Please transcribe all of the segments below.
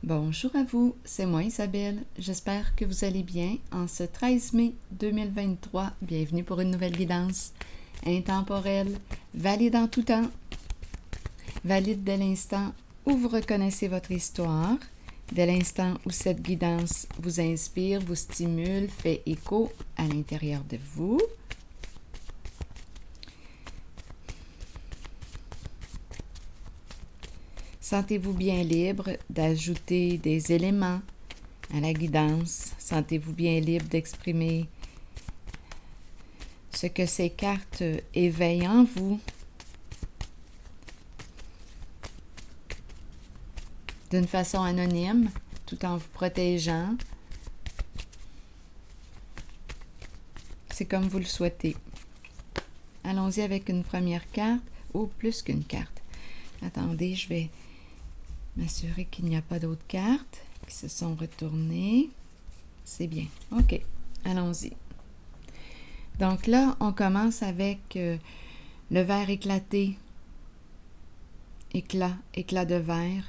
Bonjour à vous, c'est moi Isabelle. J'espère que vous allez bien. En ce 13 mai 2023, bienvenue pour une nouvelle guidance intemporelle, valide en tout temps, valide dès l'instant où vous reconnaissez votre histoire, dès l'instant où cette guidance vous inspire, vous stimule, fait écho à l'intérieur de vous. Sentez-vous bien libre d'ajouter des éléments à la guidance. Sentez-vous bien libre d'exprimer ce que ces cartes éveillent en vous. D'une façon anonyme, tout en vous protégeant. C'est comme vous le souhaitez. Allons-y avec une première carte, ou plus qu'une carte. Attendez, je vais m'assurer qu'il n'y a pas d'autres cartes qui se sont retournées. C'est bien. OK, allons-y. Donc là, on commence avec le verre éclaté. Éclat de verre.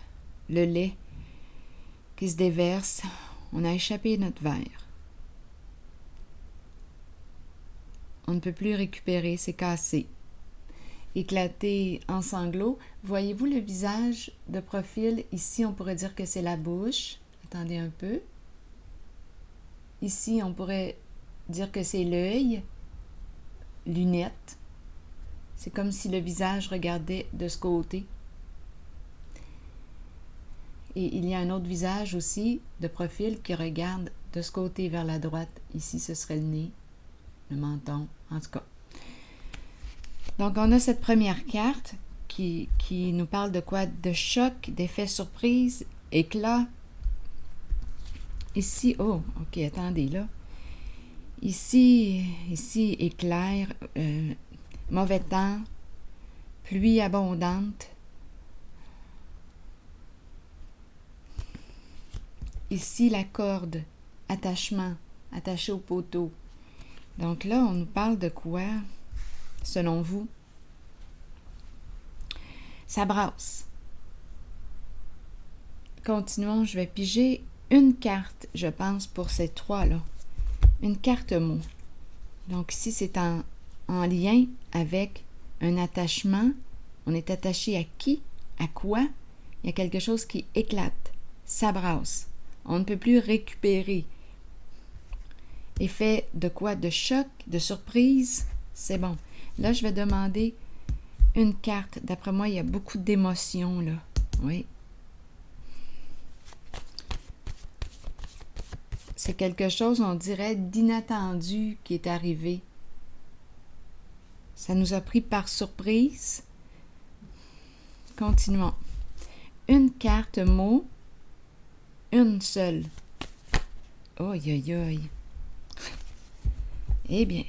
Le lait qui se déverse. On a échappé notre verre. On ne peut plus récupérer, c'est cassé. Éclaté en sanglots. Voyez-vous le visage de profil? Ici, on pourrait dire que c'est la bouche. Attendez un peu. Ici, on pourrait dire que c'est l'œil. Lunettes. C'est comme si le visage regardait de ce côté. Et il y a un autre visage aussi de profil qui regarde de ce côté vers la droite. Ici, ce serait le nez, le menton, en tout cas. Donc, on a cette première carte qui nous parle de quoi? De choc, d'effet surprise, éclat. Ici, oh, ok, attendez, là. Ici, éclair, mauvais temps, pluie abondante. Ici, la corde, attachement, attaché au poteau. Donc là, on nous parle de quoi, selon vous? Ça brasse. Continuons, je vais piger une carte, je pense, pour ces trois-là. Une carte mot. Donc ici, c'est en lien avec un attachement. On est attaché à qui? À quoi? Il y a quelque chose qui éclate. Ça brasse. On ne peut plus récupérer. Effet de quoi? De choc, de surprise? C'est bon. Là, je vais demander une carte. D'après moi, il y a beaucoup d'émotions, là. Oui. C'est quelque chose, on dirait, d'inattendu qui est arrivé. Ça nous a pris par surprise. Continuons. Une carte mot, une seule. Aïe, aïe, aïe. Eh bien,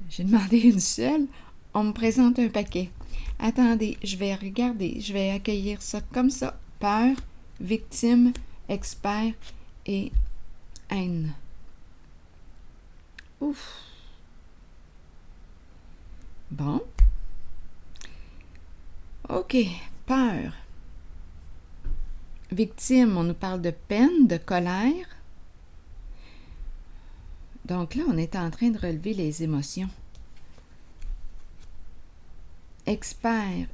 j'ai demandé une seule. On me présente un paquet. Attendez, je vais regarder. Je vais accueillir ça comme ça. Peur, victime, expert et haine. Ouf. Bon. OK. Peur. Victime, on nous parle de peine, de colère. Donc là, on est en train de relever les émotions. Expert.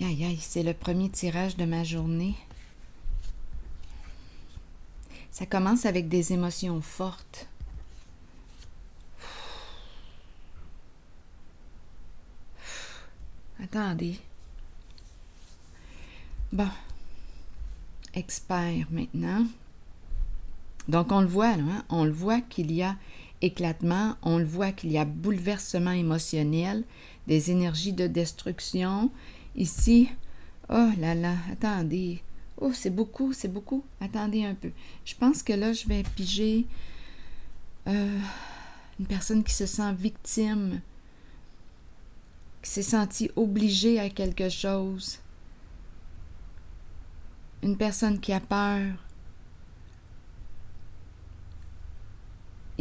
Aïe, c'est le premier tirage de ma journée. Ça commence avec des émotions fortes. Attendez. Bon. Expert maintenant. Donc, on le voit, là, hein? On le voit qu'il y a éclatement, on le voit qu'il y a bouleversement émotionnel, des énergies de destruction. Ici, oh là là, attendez. Oh, c'est beaucoup. Attendez un peu. Je pense que là, je vais piger une personne qui se sent victime, qui s'est sentie obligée à quelque chose. Une personne qui a peur.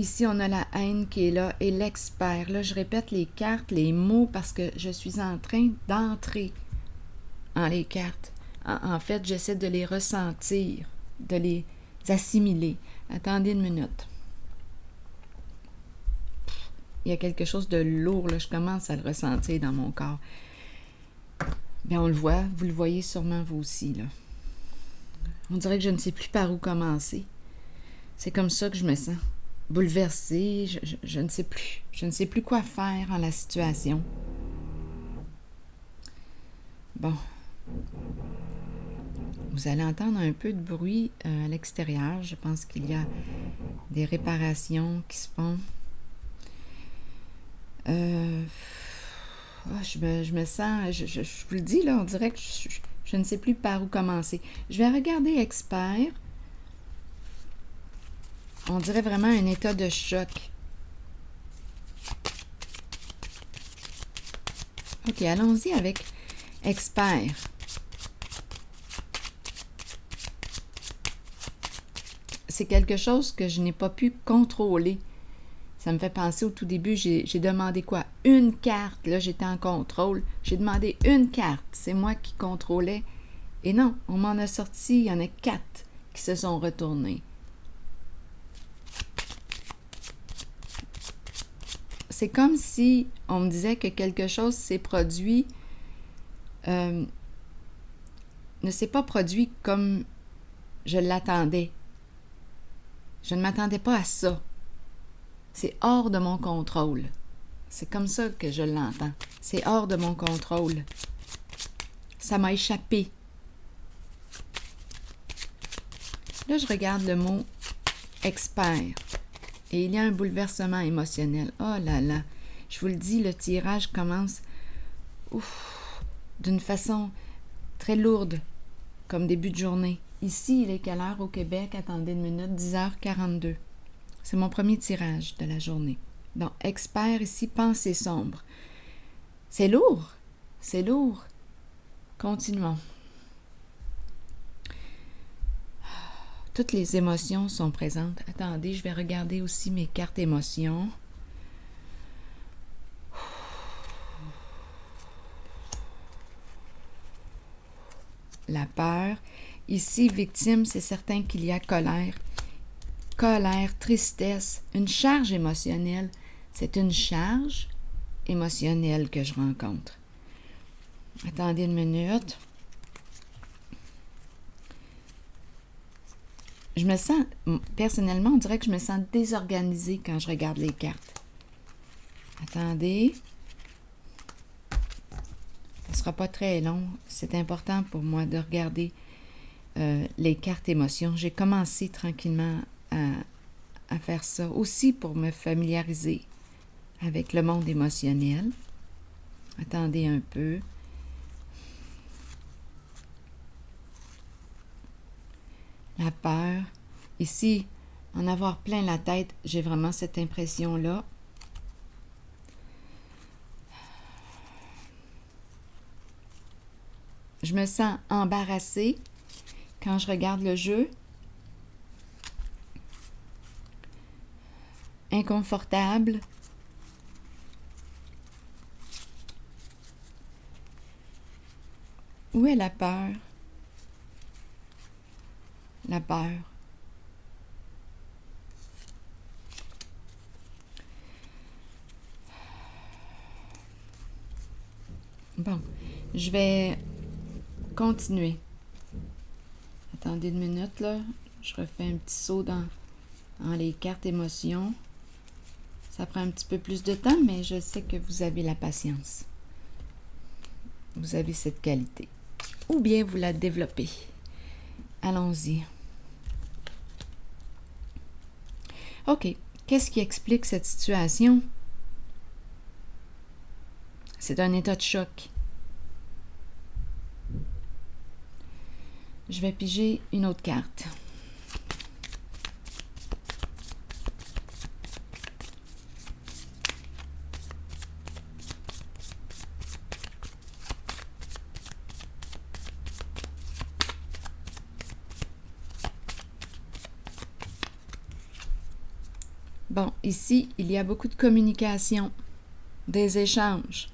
Ici, on a la haine qui est là et l'expert. Là, je répète les cartes, les mots, parce que je suis en train d'entrer en les cartes. En fait, j'essaie de les ressentir, de les assimiler. Attendez une minute. Il y a quelque chose de lourd, là. Je commence à le ressentir dans mon corps. Bien, on le voit, vous le voyez sûrement vous aussi, là. On dirait que je ne sais plus par où commencer. C'est comme ça que je me sens. Bouleversée, je ne sais plus. Je ne sais plus quoi faire en la situation. Bon. Vous allez entendre un peu de bruit à l'extérieur. Je pense qu'il y a des réparations qui se font. Je me sens, je vous le dis, là, on dirait que je ne sais plus par où commencer. Je vais regarder expert. On dirait vraiment un état de choc. OK, allons-y avec expert. C'est quelque chose que je n'ai pas pu contrôler. Ça me fait penser au tout début, j'ai demandé quoi? Une carte. Là, j'étais en contrôle. J'ai demandé une carte. C'est moi qui contrôlais. Et non, on m'en a sorti. Il y en a 4 qui se sont retournés. C'est comme si on me disait que quelque chose s'est produit, ne s'est pas produit comme je l'attendais. Je ne m'attendais pas à ça. C'est hors de mon contrôle. C'est comme ça que je l'entends. C'est hors de mon contrôle. Ça m'a échappé. Là, je regarde le mot expert. Et il y a un bouleversement émotionnel. Oh là là. Je vous le dis, le tirage commence d'une façon très lourde, comme début de journée. Ici, il est quelle heure au Québec? Attendez une minute, 10h42. C'est mon premier tirage de la journée. Donc, expert ici, pensée sombre. C'est lourd. C'est lourd. Continuons. Toutes les émotions sont présentes. Attendez, je vais regarder aussi mes cartes émotions. La peur. Ici, victime, c'est certain qu'il y a colère. Colère, tristesse, une charge émotionnelle. C'est une charge émotionnelle que je rencontre. Attendez une minute. Je me sens, personnellement, on dirait que je me sens désorganisée quand je regarde les cartes. Attendez. Ce ne sera pas très long. C'est important pour moi de regarder les cartes émotions. J'ai commencé tranquillement à faire ça aussi pour me familiariser avec le monde émotionnel. Attendez un peu. La peur. Ici, en avoir plein la tête, j'ai vraiment cette impression-là. Je me sens embarrassée quand je regarde le jeu. Inconfortable. Où est la peur? La peur. Bon, je vais continuer. Attendez une minute, là. Je refais un petit saut dans les cartes émotions. Ça prend un petit peu plus de temps, mais je sais que vous avez la patience. Vous avez cette qualité. Ou bien vous la développez. Allons-y. OK. Qu'est-ce qui explique cette situation? C'est un état de choc. Je vais piger une autre carte. Bon, ici, il y a beaucoup de communication, des échanges.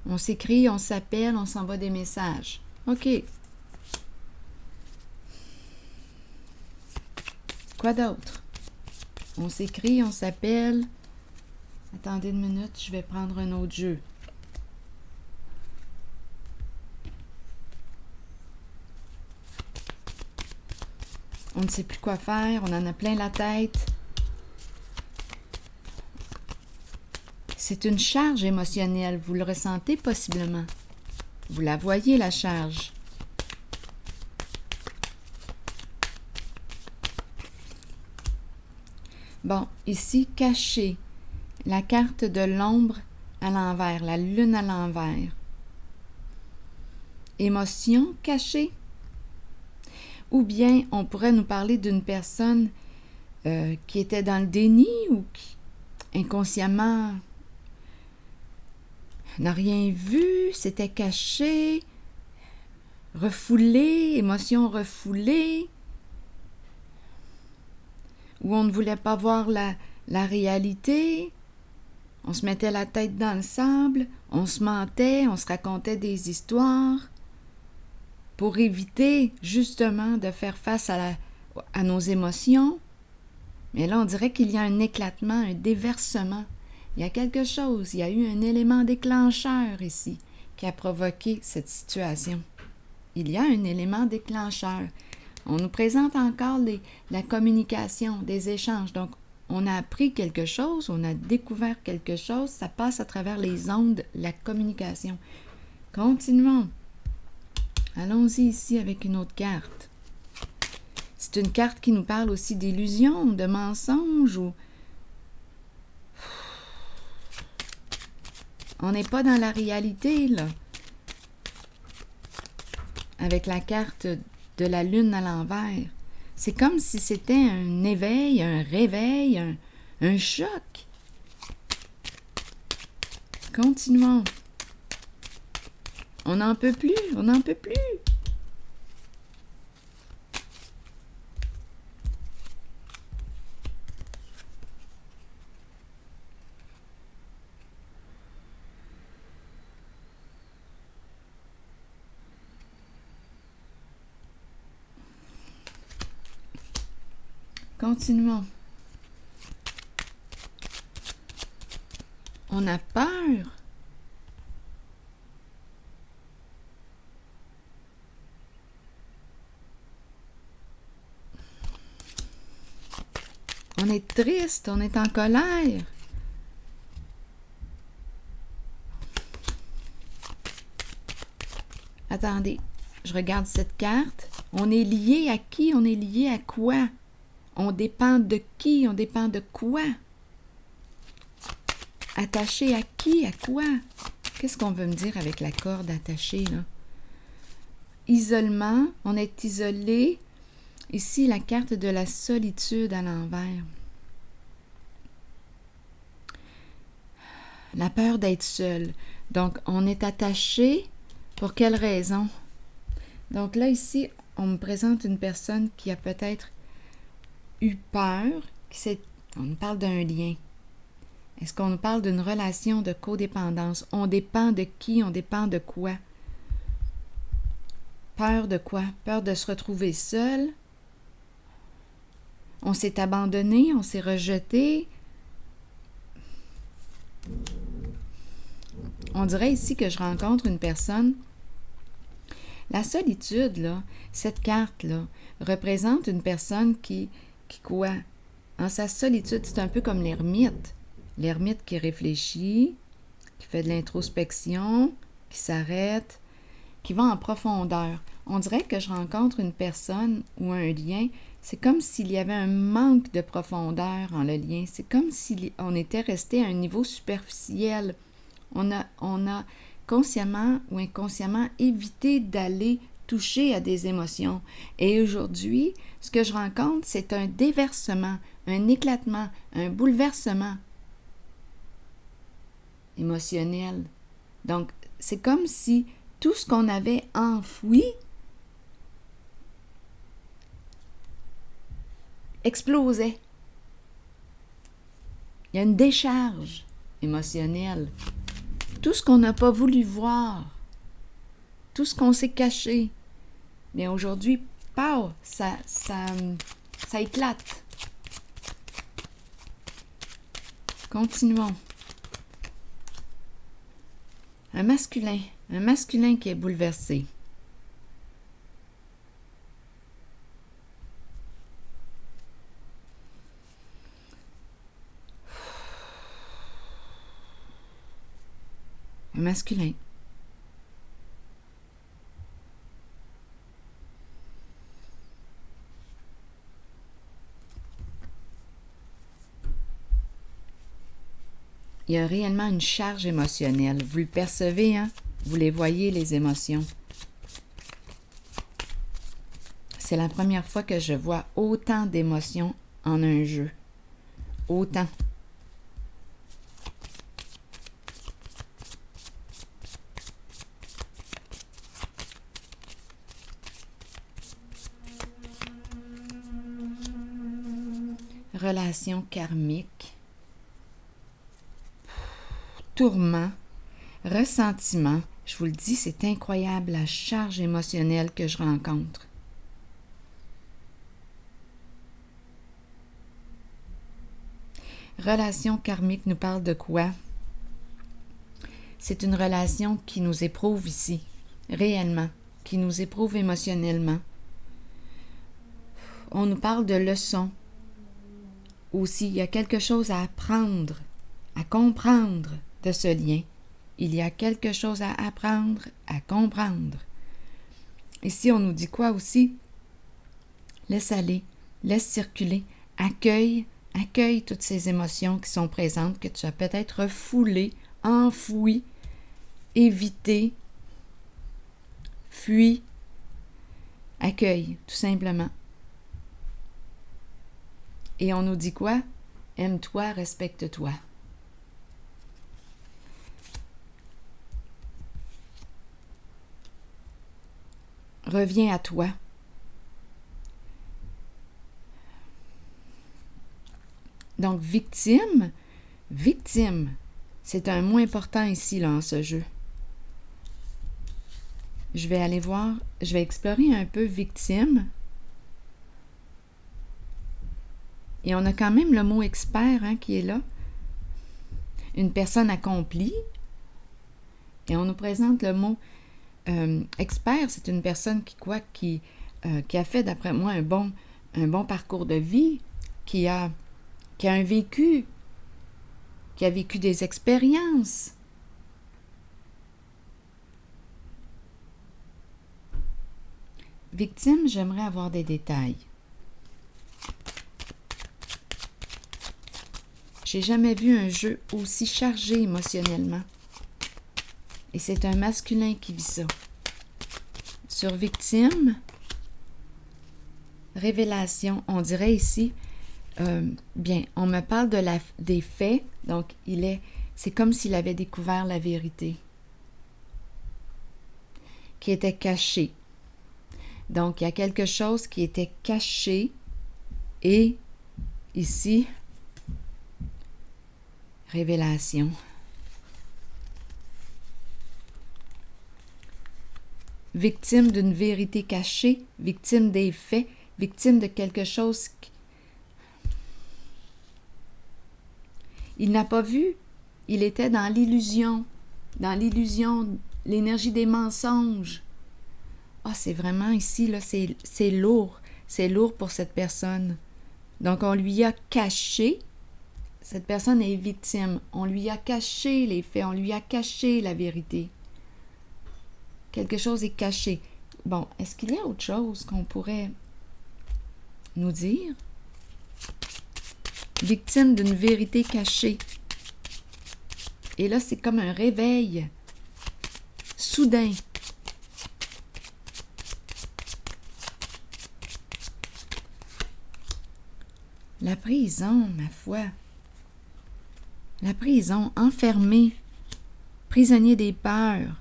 On s'écrit, on s'appelle, on s'envoie des messages. OK. Quoi d'autre? On s'écrit, on s'appelle. Attendez une minute, je vais prendre un autre jeu. On ne sait plus quoi faire, on en a plein la tête. C'est une charge émotionnelle, vous le ressentez possiblement. Vous la voyez, la charge. Bon, ici, caché. La carte de l'ombre à l'envers, la lune à l'envers. Émotion cachée. Ou bien, on pourrait nous parler d'une personne qui était dans le déni ou qui, inconsciemment, n'a rien vu, s'était caché, refoulé, émotion refoulée, où on ne voulait pas voir la réalité, on se mettait la tête dans le sable, on se mentait, on se racontait des histoires pour éviter justement de faire face à nos émotions. Mais là, on dirait qu'il y a un éclatement, un déversement. Il y a quelque chose, il y a eu un élément déclencheur ici qui a provoqué cette situation. Il y a un élément déclencheur. On nous présente encore la communication, des échanges. Donc, on a appris quelque chose, on a découvert quelque chose, ça passe à travers les ondes, la communication. Continuons. Allons-y ici avec une autre carte. C'est une carte qui nous parle aussi d'illusions, de mensonges ou... On n'est pas dans la réalité, là. Avec la carte de la lune à l'envers. C'est comme si c'était un éveil, un réveil, un choc. Continuons. On n'en peut plus, on n'en peut plus. Continuons. On a peur. On est triste, on est en colère. Attendez, je regarde cette carte. On est lié à qui? On est lié à quoi? On dépend de qui? On dépend de quoi? Attaché à qui? À quoi? Qu'est-ce qu'on veut me dire avec la corde attachée, là? Isolement, on est isolé. Ici, la carte de la solitude à l'envers. La peur d'être seul. Donc, on est attaché. Pour quelle raison? Donc là, ici, on me présente une personne qui a peut-être eu peur. On nous parle d'un lien. Est-ce qu'on nous parle d'une relation de codépendance? On dépend de qui? On dépend de quoi? Peur de quoi? Peur de se retrouver seul. On s'est abandonné, on s'est rejeté. On dirait ici que je rencontre une personne. La solitude, là, cette carte-là, représente une personne qui quoi? En sa solitude, c'est un peu comme l'ermite. L'ermite qui réfléchit, qui fait de l'introspection, qui s'arrête, qui va en profondeur. On dirait que je rencontre une personne ou un lien. C'est comme s'il y avait un manque de profondeur en le lien. C'est comme si on était resté à un niveau superficiel. On a consciemment ou inconsciemment évité d'aller toucher à des émotions. Et aujourd'hui, ce que je rencontre, c'est un déversement, un éclatement, un bouleversement émotionnel. Donc, c'est comme si tout ce qu'on avait enfoui explosait. Il y a une décharge émotionnelle. Tout ce qu'on n'a pas voulu voir, tout ce qu'on s'est caché, bien aujourd'hui, ça éclate. Continuons. Un masculin qui est bouleversé. Un masculin. Il y a réellement une charge émotionnelle. Vous le percevez, hein? Vous les voyez, les émotions. C'est la première fois que je vois autant d'émotions en un jeu. Autant. Relation karmique. Tourment. Ressentiment. Je vous le dis, c'est incroyable la charge émotionnelle que je rencontre. Relation karmique nous parle de quoi? C'est une relation qui nous éprouve ici, réellement, qui nous éprouve émotionnellement. On nous parle de leçons. Aussi, il y a quelque chose à apprendre, à comprendre de ce lien. Il y a quelque chose à apprendre, à comprendre. Ici, on nous dit quoi aussi? Laisse aller, laisse circuler, accueille toutes ces émotions qui sont présentes, que tu as peut-être refoulées, enfouies, évitées, fuis. Accueille, tout simplement. Et on nous dit quoi? Aime-toi, respecte-toi. Reviens à toi. Donc, victime, c'est un mot important ici, là, en ce jeu. Je vais aller voir, je vais explorer un peu victime. Et on a quand même le mot expert, hein, qui est là. Une personne accomplie. Et on nous présente le mot expert, c'est une personne qui a fait, d'après moi, un bon parcours de vie, qui a un vécu, qui a vécu des expériences. Victime, j'aimerais avoir des détails. J'ai jamais vu un jeu aussi chargé émotionnellement. Et c'est un masculin qui vit ça. Sur victime, révélation, on dirait ici, on me parle des faits, donc c'est comme s'il avait découvert la vérité, qui était cachée. Donc, il y a quelque chose qui était caché, et ici, révélation. Victime d'une vérité cachée, victime des faits, victime de quelque chose il n'a pas vu. Il était dans l'illusion, l'énergie des mensonges. C'est vraiment ici, là, c'est lourd. C'est lourd pour cette personne. Donc, on lui a caché, cette personne est victime. On lui a caché les faits, on lui a caché la vérité. Quelque chose est caché. Bon, est-ce qu'il y a autre chose qu'on pourrait nous dire? Victime d'une vérité cachée. Et là, c'est comme un réveil soudain. La prison, ma foi. La prison, enfermé, prisonnier des peurs,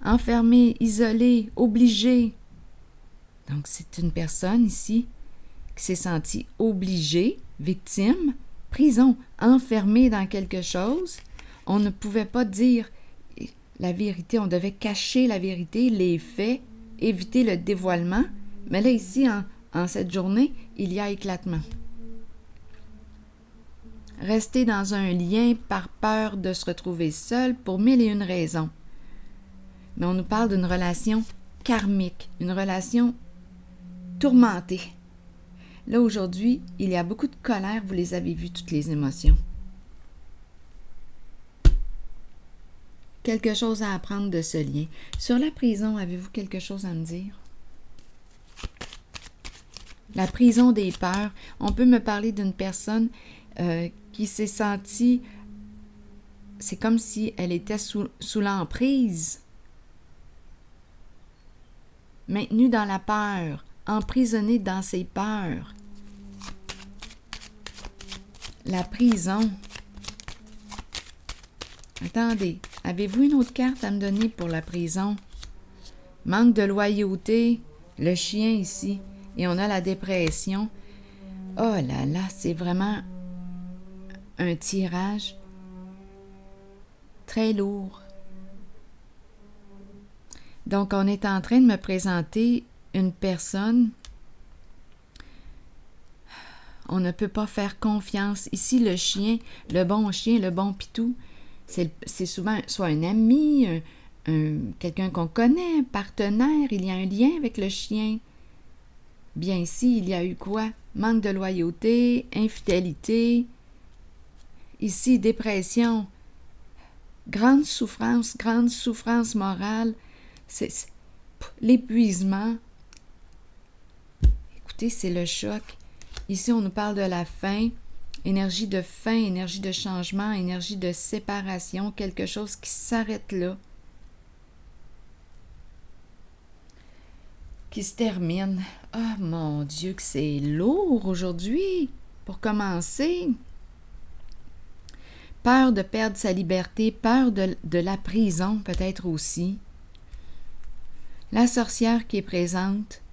enfermé, isolé, obligé. Donc, c'est une personne ici qui s'est sentie obligée, victime, prison, enfermé dans quelque chose. On ne pouvait pas dire la vérité, on devait cacher la vérité, les faits, éviter le dévoilement. Mais là, ici, en cette journée, il y a éclatement. Rester dans un lien par peur de se retrouver seul pour 1001 raisons. Mais on nous parle d'une relation karmique, une relation tourmentée. Là, aujourd'hui, il y a beaucoup de colère, vous les avez vues, toutes les émotions. Quelque chose à apprendre de ce lien. Sur la prison, avez-vous quelque chose à me dire? La prison des peurs. On peut me parler d'une personne qui s'est sentie, c'est comme si elle était sous l'emprise, maintenue dans la peur, emprisonnée dans ses peurs. La prison. Attendez, avez-vous une autre carte à me donner pour la prison? Manque de loyauté, le chien ici, et on a la dépression. Oh là là, c'est vraiment un tirage très lourd. Donc, on est en train de me présenter une personne. On ne peut pas faire confiance. Ici, le chien, le bon pitou, c'est souvent soit un ami, quelqu'un qu'on connaît, un partenaire. Il y a un lien avec le chien. Bien ici, il y a eu quoi? Manque de loyauté, infidélité. Ici, dépression, grande souffrance morale, c'est l'épuisement. Écoutez, c'est le choc. Ici, on nous parle de la fin, énergie de changement, énergie de séparation, quelque chose qui s'arrête là, qui se termine. Ah, mon Dieu, que c'est lourd aujourd'hui, pour commencer. Peur de perdre sa liberté, peur de la prison peut-être aussi. La sorcière qui est présente,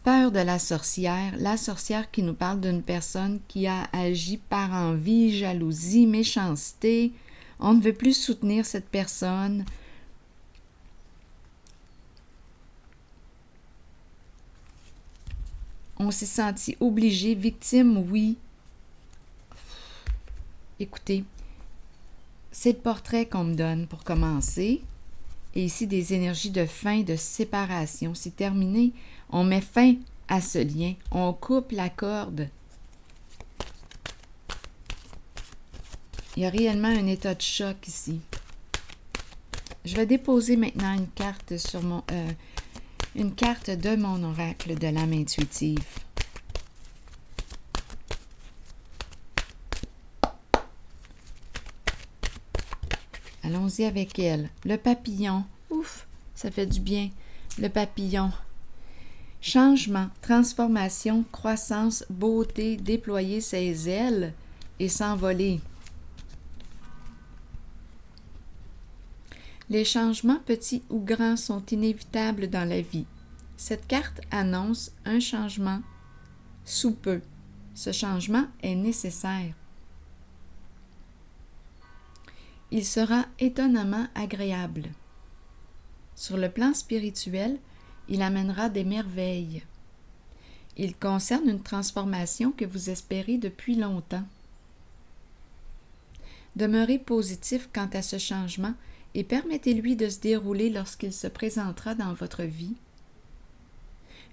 peur de la sorcière qui nous parle d'une personne qui a agi par envie, jalousie, méchanceté. On ne veut plus soutenir cette personne. On s'est senti obligé, victime, oui. Écoutez, c'est le portrait qu'on me donne pour commencer. Et ici, des énergies de fin, de séparation. C'est terminé. On met fin à ce lien. On coupe la corde. Il y a réellement un état de choc ici. Je vais déposer maintenant une carte sur une carte de mon oracle de l'âme intuitive. Allons-y avec elle. Le papillon. Ouf, ça fait du bien. Le papillon. Changement, transformation, croissance, beauté, déployer ses ailes et s'envoler. Les changements petits ou grands sont inévitables dans la vie. Cette carte annonce un changement sous peu. Ce changement est nécessaire. Il sera étonnamment agréable. Sur le plan spirituel, il amènera des merveilles. Il concerne une transformation que vous espérez depuis longtemps. Demeurez positif quant à ce changement et permettez-lui de se dérouler lorsqu'il se présentera dans votre vie.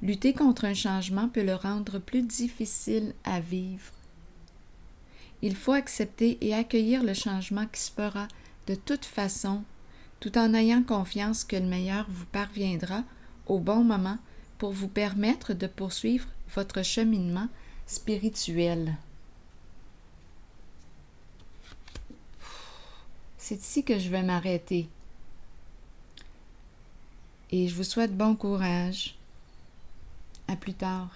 Lutter contre un changement peut le rendre plus difficile à vivre. Il faut accepter et accueillir le changement qui se fera de toute façon, tout en ayant confiance que le meilleur vous parviendra au bon moment pour vous permettre de poursuivre votre cheminement spirituel. C'est ici que je vais m'arrêter. Et je vous souhaite bon courage. À plus tard.